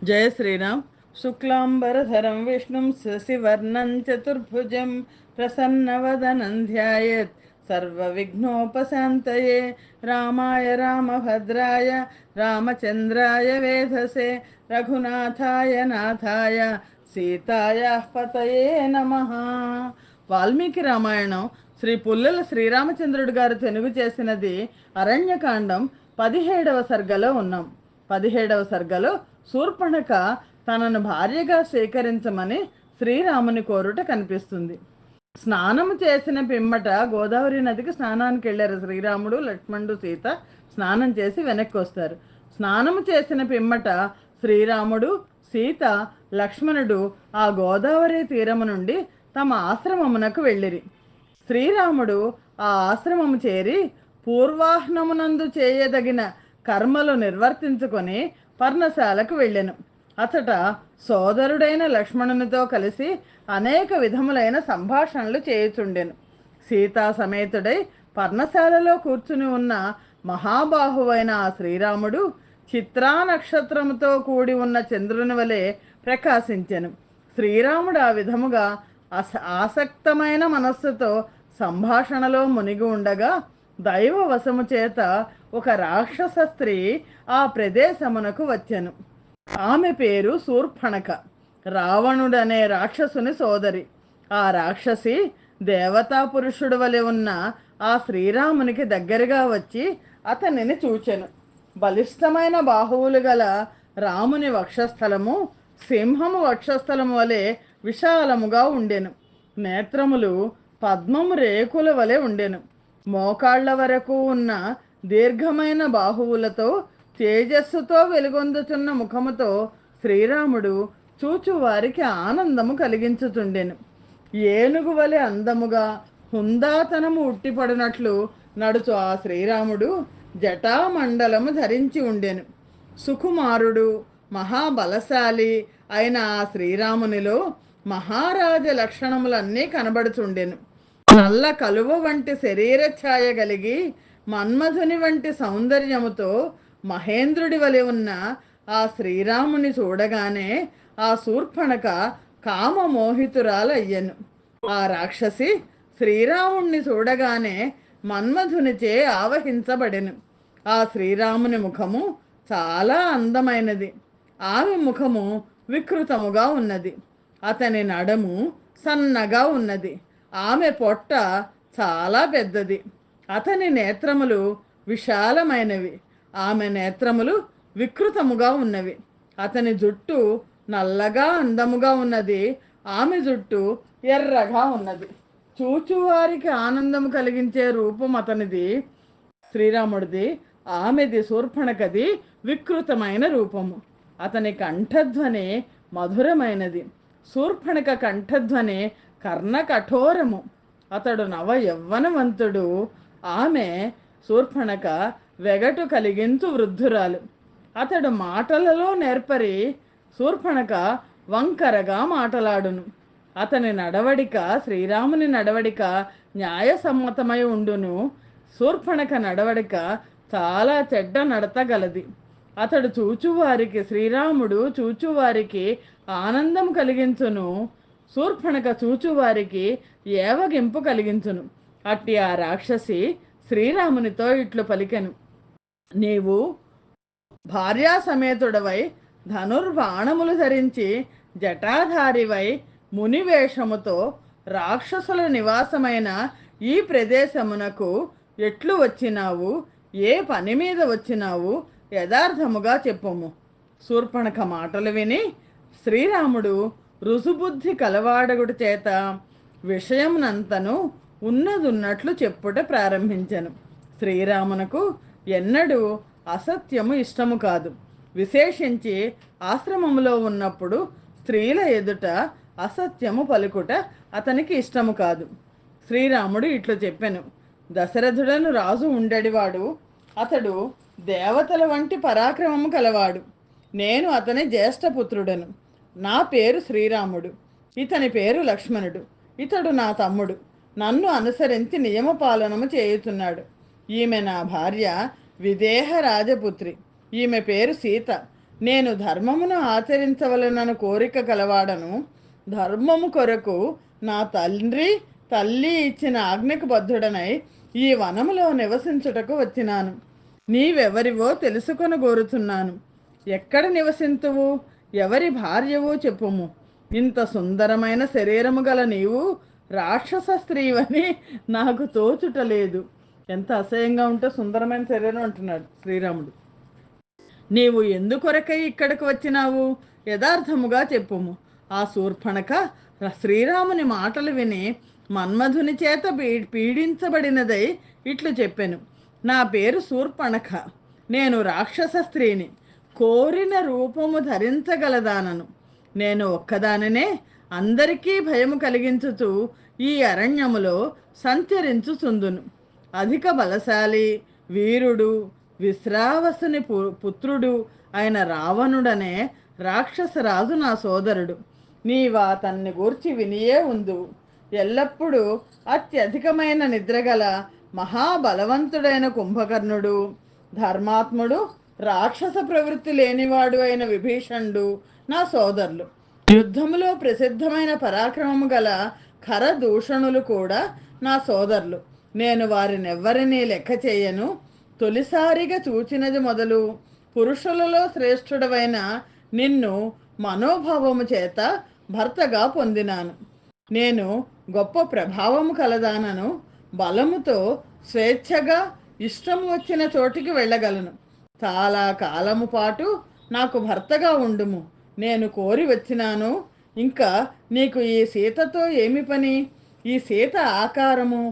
जय श्री राम। शुक्लांबरधरं विष्णुं शशिवर्णं चतुर्भुजं प्रसन्नवदनं ध्यायेत् सर्वविघ्नोपशान्तये। रामाय रामभद्राय रामचन्द्राय वेधसे रघुनाथाय नाथाय సీతాయాః పతయే నమః. వాల్మీకి రామాయణం శ్రీ పుల్లల శ్రీరామచంద్రుడి గారు తెనుగు చేసినది. అరణ్యకాండం 17వ సర్గలో ఉన్నాం. 17వ సర్గలో శూర్పణఖ తనను భార్యగా స్వీకరించమని శ్రీరాముని కోరుట కనిపిస్తుంది. స్నానము చేసిన పిమ్మట గోదావరి నదికి స్నానానికి వెళ్ళారు శ్రీరాముడు, లక్ష్మణుడు, సీత. స్నానం చేసి వెనక్కి వస్తారు. స్నానము చేసిన పిమ్మట శ్రీరాముడు, సీత, లక్ష్మణుడు ఆ గోదావరి తీరము నుండి తమ ఆశ్రమమునకు వెళ్ళిరి. శ్రీరాముడు ఆ ఆశ్రమము చేరి పూర్వాహ్నమునందు చేయదగిన కర్మలు నిర్వర్తించుకొని పర్ణశాలకు వెళ్ళెను. అతట సోదరుడైన లక్ష్మణునితో కలిసి అనేక విధములైన సంభాషణలు చేయుచుండెను. సీతా సమేతుడై పర్ణశాలలో కూర్చుని ఉన్న మహాబాహువైన ఆ శ్రీరాముడు చిత్రా నక్షత్రముతో కూడి ఉన్న చంద్రుని వలె ప్రకాశించెను. శ్రీరాముడు ఆ విధముగా ఆసక్తమైన మనస్సుతో సంభాషణలో మునిగి ఉండగా దైవ వశము చేత ఒక రాక్షస స్త్రీ ఆ ప్రదేశమునకు వచ్చెను. ఆమె పేరు శూర్పణఖ, రావణుడనే రాక్షసుని సోదరి. ఆ రాక్షసి దేవతా పురుషుడు వలె ఉన్న ఆ శ్రీరామునికి దగ్గరగా వచ్చి అతనిని చూచెను. బలిష్టమైన బాహువులు గల రాముని వక్షస్థలము సింహము వక్షస్థలము వలె విశాలముగా ఉండెను. నేత్రములు పద్మము రేకుల వలె ఉండెను. మోకాళ్ల వరకు ఉన్న దీర్ఘమైన బాహువులతో తేజస్సుతో వెలుగొందుతున్న ముఖముతో శ్రీరాముడు చూచువారికి ఆనందము కలిగించుతుండెను. ఏనుగు వలె అందముగా హుందాతనము ఉట్టిపడినట్లు నడుచు ఆ శ్రీరాముడు జటామండలము ధరించి ఉండెను. సుకుమారుడు, మహాబలశాలి అయిన ఆ శ్రీరామునిలో మహారాజ లక్షణములన్నీ కనబడుచుండెను. నల్ల కలువ వంటి శరీర ఛాయ కలిగి మన్మధుని వంటి సౌందర్యముతో మహేంద్రుడి వలె ఉన్న ఆ శ్రీరాముని చూడగానే ఆ శూర్పణఖ కామమోహితురాలయ్యను. ఆ రాక్షసి శ్రీరాముణ్ణి చూడగానే మన్మధునిచే ఆవహించబడెను. ఆ శ్రీరాముని ముఖము చాలా అందమైనది. ఆమె ముఖము వికృతముగా ఉన్నది. అతని నడము సన్నగా ఉన్నది. ఆమె పొట్ట చాలా పెద్దది. అతని నేత్రములు విశాలమైనవి. ఆమె నేత్రములు వికృతముగా ఉన్నవి. అతని జుట్టు నల్లగా అందముగా ఉన్నది. ఆమె జుట్టు ఎర్రగా ఉన్నది. చూచువారికి ఆనందము కలిగించే రూపం అతనిది, శ్రీరాముడిది. ఆమెది శూర్పణఖది వికృతమైన రూపము. అతని కంఠధ్వని మధురమైనది. శూర్పణఖ కంఠధ్వని కర్ణకఠోరము. అతడు నవ యవ్వనవంతుడు. ఆమె శూర్పణఖ వెగటు కలిగించు వృద్ధురాలు. అతడు మాటలలో నేర్పరి. శూర్పణఖ వంకరగా మాటలాడును. అతని నడవడిక, శ్రీరాముని నడవడిక న్యాయసమ్మతమై ఉండును. శూర్పణఖ నడవడిక చాలా చెడ్డ నడత గలది. అతడు చూచువారికి, శ్రీరాముడు చూచువారికి ఆనందం కలిగించును. శూర్పణఖ చూచువారికి ఏవగింపు కలిగించును. అట్టి ఆ రాక్షసి శ్రీరామునితో ఇట్లు పలికెను: నీవు భార్యా సమేతుడవై ధనుర్బాణములు ధరించి జటాధారివై మునివేషముతో రాక్షసుల నివాసమైన ఈ ప్రదేశమునకు ఎట్లు వచ్చినావు? ఏ పని మీద వచ్చినావు? యథార్థముగా చెప్పుము. శూర్పణఖ మాటలు విని శ్రీరాముడు రుజుబుద్ధి కలవాడగుడి చేత విషయమునంతను ఉన్నదున్నట్లు చెప్పుట ప్రారంభించెను. శ్రీరామునకు ఎన్నడూ అసత్యము ఇష్టము కాదు. విశేషించి ఆశ్రమములో ఉన్నప్పుడు స్త్రీల ఎదుట అసత్యము పలుకుట అతనికి ఇష్టము కాదు. శ్రీరాముడు ఇట్లు చెప్పెను: దశరథుడను రాజు ఉండేవాడు. అతడు దేవతల వంటి పరాక్రమము కలవాడు. నేను అతని జ్యేష్ఠపుత్రుడను. నా పేరు శ్రీరాముడు. ఇతని పేరు లక్ష్మణుడు. ఇతడు నా తమ్ముడు. నన్ను అనుసరించి నియమపాలనము చేయుచున్నాడు. ఈమె నా భార్య, విదేహ రాజపుత్రి. ఈమె పేరు సీత. నేను ధర్మమును ఆచరించవలనను కోరిక కలవాడను. ధర్మము కొరకు నా తండ్రి తల్లి ఇచ్చిన ఆజ్ఞకు బద్ధుడనై ఈ వనములో నివసించుటకు వచ్చినాను. నీవెవరివో తెలుసుకొని కోరుచున్నాను. ఎక్కడ నివసింతువు, ఎవరి భార్యవో చెప్పుము. ఇంత సుందరమైన శరీరము గల నీవు రాక్షస స్త్రీవని నాకు తోచుటలేదు. ఎంత అసహ్యంగా ఉంటే సుందరమైన శరీరం అంటున్నాడు శ్రీరాముడు. నీవు ఎందుకొరకై ఇక్కడికి వచ్చినావు, యథార్థముగా చెప్పుము. ఆ శూర్పణఖ శ్రీరాముని మాటలు విని మన్మధుని చేత పీడించబడినదై ఇట్లు చెప్పెను. నా పేరు శూర్పణఖ. నేను రాక్షస స్త్రీని. కోరిన రూపము ధరించగలదానను. నేను ఒక్కదానినే అందరికీ భయము కలిగించుతూ ఈ అరణ్యములో సంచరించుచుందును. అధిక బలశాలి, వీరుడు, విశ్రావసుని పుత్రుడు అయిన రావణుడనే రాక్షసరాజు నా సోదరుడు. నీవా అతన్ని గూర్చి వినియే ఉందు. ఎల్లప్పుడూ అత్యధికమైన నిద్రగల మహాబలవంతుడైన కుంభకర్ణుడు, ధర్మాత్ముడు, రాక్షస ప్రవృత్తి లేనివాడు అయిన విభీషణుడు నా సోదరులు. యుద్ధములో ప్రసిద్ధమైన పరాక్రమము గల ఖరదూషణులు కూడా నా సోదరులు. నేను వారినెవ్వరినీ లెక్క చేయను. తొలిసారిగా చూచినది మొదలు పురుషులలో శ్రేష్ఠుడవైన నిన్ను మనోభావము చేత భర్తగా పొందినాను. నేను గొప్ప ప్రభావము కలదానను. బలముతో స్వేచ్ఛగా ఇష్టం వచ్చిన చోటికి వెళ్ళగలను. చాలా కాలము పాటు నాకు భర్తగా ఉండుము. నేను కోరి వచ్చినాను. ఇంకా నీకు ఈ సీతతో ఏమి పని? ఈ సీత ఆకారము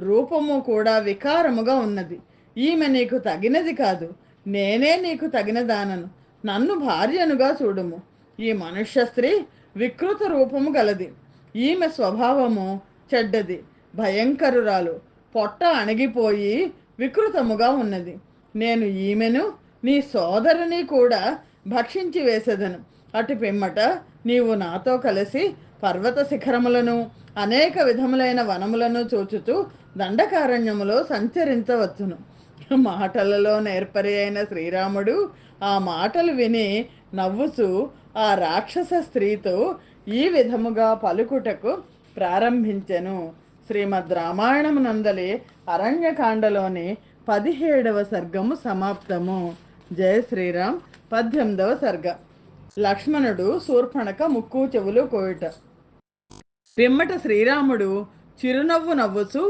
రూపము కూడా వికారముగా ఉన్నది. ఈమె నీకు తగినది కాదు. నేనే నీకు తగినదానను. నన్ను భార్యనుగా చూడుము. ఈ మనుష్య స్త్రీ వికృత రూపము గలది. ఈమె స్వభావము చెడ్డది, భయంకరురాలు. పొట్ట అణగిపోయి వికృతముగా ఉన్నది. నేను ఈమెను నీ సోదరుని కూడా భక్షించి వేసేదను. అటు పిమ్మట నీవు నాతో కలిసి పర్వత శిఖరములను అనేక విధములైన వనములను చూచుతూ దండకారణ్యములో సంచరించవచ్చును. మాటలలో నేర్పరి అయిన శ్రీరాముడు ఆ మాటలు విని నవ్వుచూ ఆ రాక్షస స్త్రీతో ఈ విధముగా పలుకుటకు ప్రారంభించెను. శ్రీమద్ రామాయణమునందలి అరణ్యకాండలోని 17వ సర్గము సమాప్తము. జయ శ్రీరామ్. 18వ సర్గ. లక్ష్మణుడు శూర్పణఖ ముక్కు చెవులు కోయుట. పిమ్మట శ్రీరాముడు చిరునవ్వు నవ్వుచూ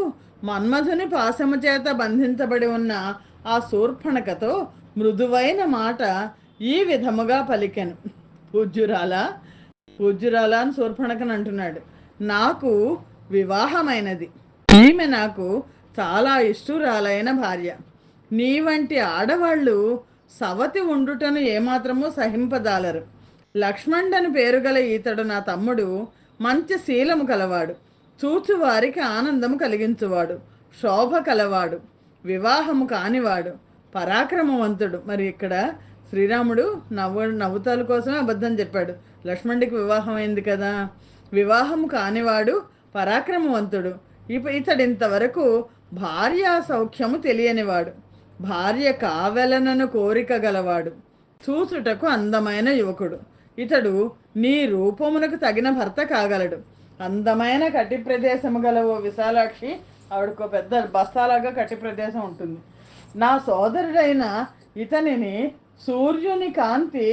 మన్మధుని పాశము చేత బంధించబడి ఉన్న ఆ శూర్పణఖతో మృదువైన మాట ఈ విధముగా పలికెను. పూజ్యురాలా అని శూర్పణఖను అంటున్నాడు. నాకు వివాహమైనది. ఈమె నాకు చాలా ఇష్టురాలైన భార్య. నీ వంటి ఆడవాళ్ళు సవతి ఉండుటను ఏమాత్రమూ సహింపదాలరు. లక్ష్మణుడని పేరుగల ఈతడు నా తమ్ముడు. మంచి శీలము కలవాడు, చూచువారికి ఆనందము కలిగించువాడు, శోభ కలవాడు, వివాహము కానివాడు, పరాక్రమవంతుడు. మరి ఇక్కడ శ్రీరాముడు నవ్వుతాల కోసమే అబద్ధం చెప్పాడు. లక్ష్మణుడికి వివాహం అయింది కదా. వివాహము కానివాడు, పరాక్రమవంతుడు. ఇతడు ఇంతవరకు భార్యా సౌఖ్యము తెలియనివాడు, భార్య కావలనను కోరిక గలవాడు, చూచుటకు అందమైన యువకుడు. ఇతడు నీ రూపమునకు తగిన భర్త కాగలడు. అందమైన కటి ప్రదేశము గల ఓ విశాలాక్షి, ఆవిడకో పెద్ద బస్తాలాగా కటి ప్రదేశం ఉంటుంది. నా సోదరుడైన ఇతనిని సూర్యుని కాంతి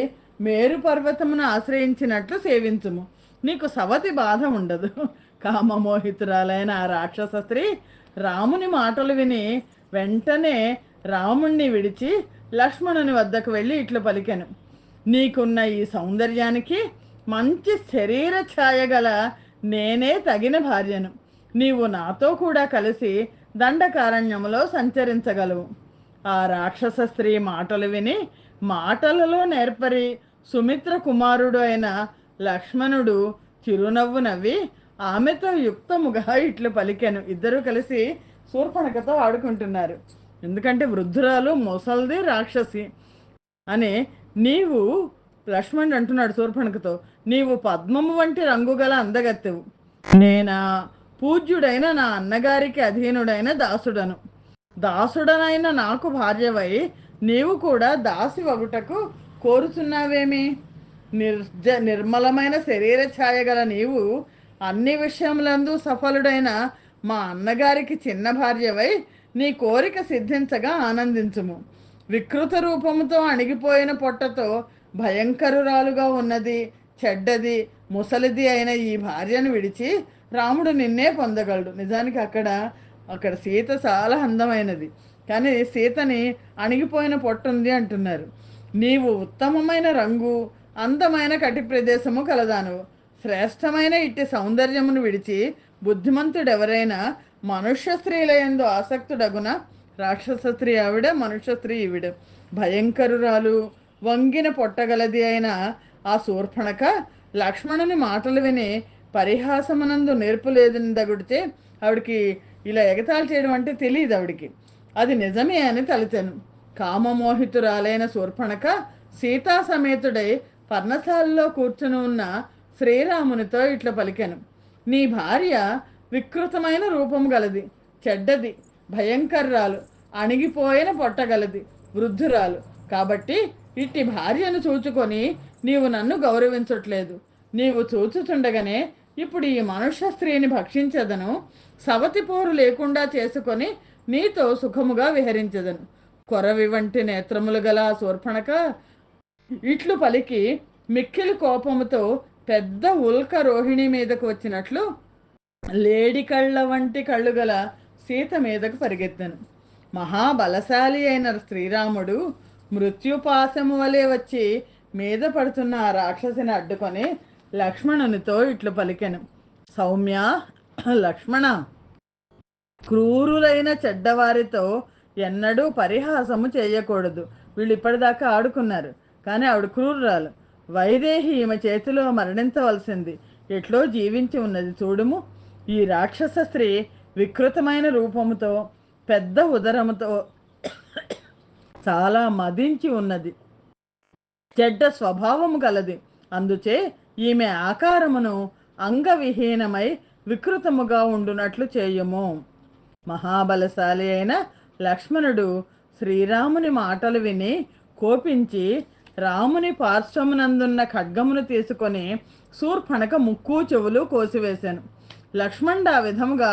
మేరు పర్వతమును ఆశ్రయించినట్లు సేవించుము. నీకు సవతి బాధ ఉండదు. కామమోహితురాలైన ఆ రాక్షస స్త్రీ రాముని మాటలు విని వెంటనే రాముణ్ణి విడిచి లక్ష్మణుని వద్దకు వెళ్ళి ఇట్లు పలికెను. నీకున్న ఈ సౌందర్యానికి మంచి శరీర ఛాయ గల నేనే తగిన భార్యను. నీవు నాతో కూడా కలిసి దండకారణ్యములో సంచరించగలవు. ఆ రాక్షస స్త్రీ మాటలు విని మాటలలో నేర్పరి సుమిత్ర కుమారుడు అయిన లక్ష్మణుడు చిరునవ్వు నవ్వి ఆమెతో యుక్తముగా ఇట్లు పలికెను. ఇద్దరూ కలిసి శూర్పణఖతో ఆడుకుంటున్నారు. ఎందుకంటే వృద్ధురాలు, ముసల్ది, రాక్షసి అని. నీవు లక్ష్మణుడు అంటున్నాడు శూర్పణఖతో, నీవు పద్మము వంటి రంగు గల అందగత్తెవు. నేనా పూజ్యుడైన నా అన్నగారికి అధీనుడైన దాసుడను. దాసుడనైన నాకు భార్యవై నీవు కూడా దాసి వగుటకు కోరుచున్నావేమి? నిర్మలమైన శరీర ఛాయ గల నీవు అన్ని విషయములందు సఫలుడైన మా అన్నగారికి చిన్న భార్యవై నీ కోరిక సిద్ధించగా ఆనందించుము. వికృత రూపముతో అణిగిపోయిన పొట్టతో భయంకరురాలుగా ఉన్నది, చెడ్డది, ముసలిది అయిన ఈ భార్యను విడిచి రాముడు నిన్నే పొందగలడు. నిజానికి అక్కడ సీత చాలా అందమైనది, కానీ సీతని అణిగిపోయిన పొట్టుంది అంటున్నారు. నీవు ఉత్తమమైన రంగు, అందమైన కటి ప్రదేశము కలదాను. శ్రేష్టమైన ఇట్టి సౌందర్యమును విడిచి బుద్ధిమంతుడెవరైనా మనుష్య స్త్రీలయందు ఆసక్తుడగున. రాక్షస స్త్రీ ఆవిడ, మనుష్య స్త్రీ ఈవిడ. భయంకరురాలు, వంగిన పొట్టగలది అయిన ఆ శూర్పణఖ లక్ష్మణుని మాటలు విని పరిహాసమునందు నేర్పు లేదగుడితే ఆవిడికి ఇలా ఎగతాళి చేయడం అంటే తెలియదు ఆవిడికి. అది నిజమే అని తలచెను. కామమోహితురాలైన శూర్పణఖ సీతా సమేతుడై పర్ణశాలలో కూర్చుని ఉన్న శ్రీరామునితో ఇట్లా పలికెను. నీ భార్య వికృతమైన రూపము గలది, చెడ్డది, భయంకర్రాలు, అణిగిపోయిన పొట్టగలది, వృద్ధురాలు. కాబట్టి ఇట్టి భార్యను చూచుకొని నీవు నన్ను గౌరవించట్లేదు. నీవు చూచుచుండగానే ఇప్పుడు ఈ మనుష్య స్త్రీని భక్షించదను, సవతి పోరు లేకుండా చేసుకొని నీతో సుఖముగా విహరించదను. కొరవి వంటి నేత్రములు గల శూర్పణఖ ఇట్లు పలికి మిక్కిలి కోపముతో పెద్ద ఉల్క రోహిణి మీదకు వచ్చినట్లు లేడి కళ్ళ వంటి కళ్ళు గల సీత మీదకు పరిగెత్తను. మహాబలశాలి అయిన శ్రీరాముడు మృత్యుపాశము వలె వచ్చి మీద పడుతున్న ఆ రాక్షసిని అడ్డుకొని లక్ష్మణునితో ఇట్లు పలికెను. సౌమ్య, లక్ష్మణ, క్రూరులైన చెడ్డవారితో ఎన్నడూ పరిహాసము చేయకూడదు. వీళ్ళు ఇప్పటిదాకా ఆడుకున్నారు, కానీ ఆవిడ క్రూరురాలు. వైదేహి ఈమె చేతిలో మరణించవలసింది, ఎట్లో జీవించి ఉన్నది చూడుము. ఈ రాక్షస స్త్రీ వికృతమైన రూపముతో, పెద్ద ఉదరముతో చాలా మదించి ఉన్నది, చెడ్డ స్వభావము గలది. అందుచే ఈమె ఆకారమును అంగవిహీనమై వికృతముగా ఉండునట్లు చేయుము. మహాబలశాలి అయిన లక్ష్మణుడు శ్రీరాముని మాటలు విని కోపించి రాముని పార్శ్వమునందున్న ఖడ్గమును తీసుకొని శూర్పణఖ ముక్కు చెవులు కోసివేశాను. లక్ష్మణుడు ఆ విధముగా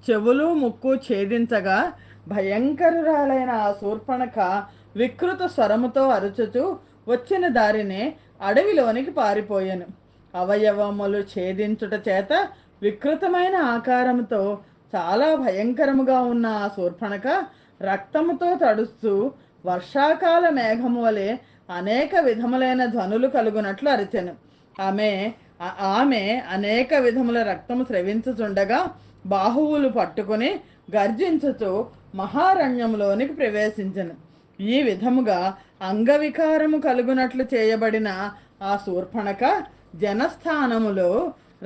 చెవులు ముక్కు ఛేదించగా భయంకరురాలైన ఆ శూర్పణఖ వికృత స్వరముతో అరుచుచు వచ్చిన దారినే అడవిలోనికి పారిపోయాను. అవయవములు ఛేదించుట చేత వికృతమైన ఆకారముతో చాలా భయంకరముగా ఉన్న ఆ శూర్పణఖ రక్తముతో తడుస్తూ వర్షాకాల మేఘము వలె అనేక విధములైన ధ్వనులు కలుగునట్లు అరిచెను. ఆమె అనేక విధముల రక్తము స్రవించుచుండగా బాహువులు పట్టుకుని గర్జించుతూ మహారణ్యములోనికి ప్రవేశించెను. ఈ విధముగా అంగవికారము కలుగునట్లు చేయబడిన ఆ శూర్పణఖ జనస్థానములో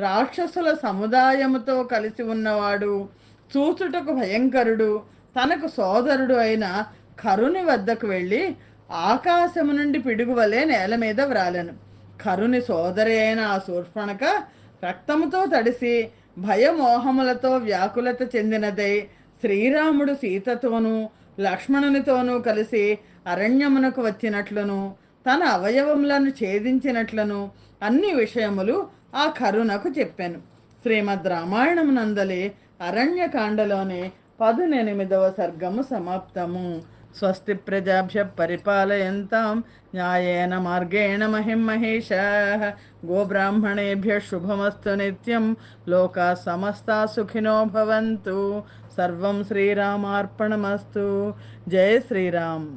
రాక్షసుల సముదాయముతో కలిసి ఉన్నవాడు, చూచుటకు భయంకరుడు, తనకు సోదరుడు అయిన కరుని వద్దకు వెళ్ళి ఆకాశము నుండి పిడుగువలే నేల మీద వ్రాలెను. కరుని సోదరి అయిన ఆ శూర్పణఖ రక్తముతో తడిసి భయమోహములతో వ్యాకులత చెందినదై శ్రీరాముడు సీతతోనూ లక్ష్మణునితోనూ కలిసి అరణ్యమునకు వచ్చినట్లును, తన అవయవములను ఛేదించినట్లును అన్ని విషయములు ఆ కరునకు చెప్పాను. శ్రీమద్ రామాయణమునందలి అరణ్యకాండలోని 18వ సర్గము సమాప్తము. స్వస్తి ప్రజాభ్య పరిపాలయంతాం న్యాయేన మార్గేణ మహిం మహేషాః. గోబ్రాహ్మణేభ్య శుభమస్తు నిత్యం. లోకా సమస్తా సుఖినో భవంతు. సర్వం శ్రీరామార్పణమస్తు. జయ శ్రీరామ్.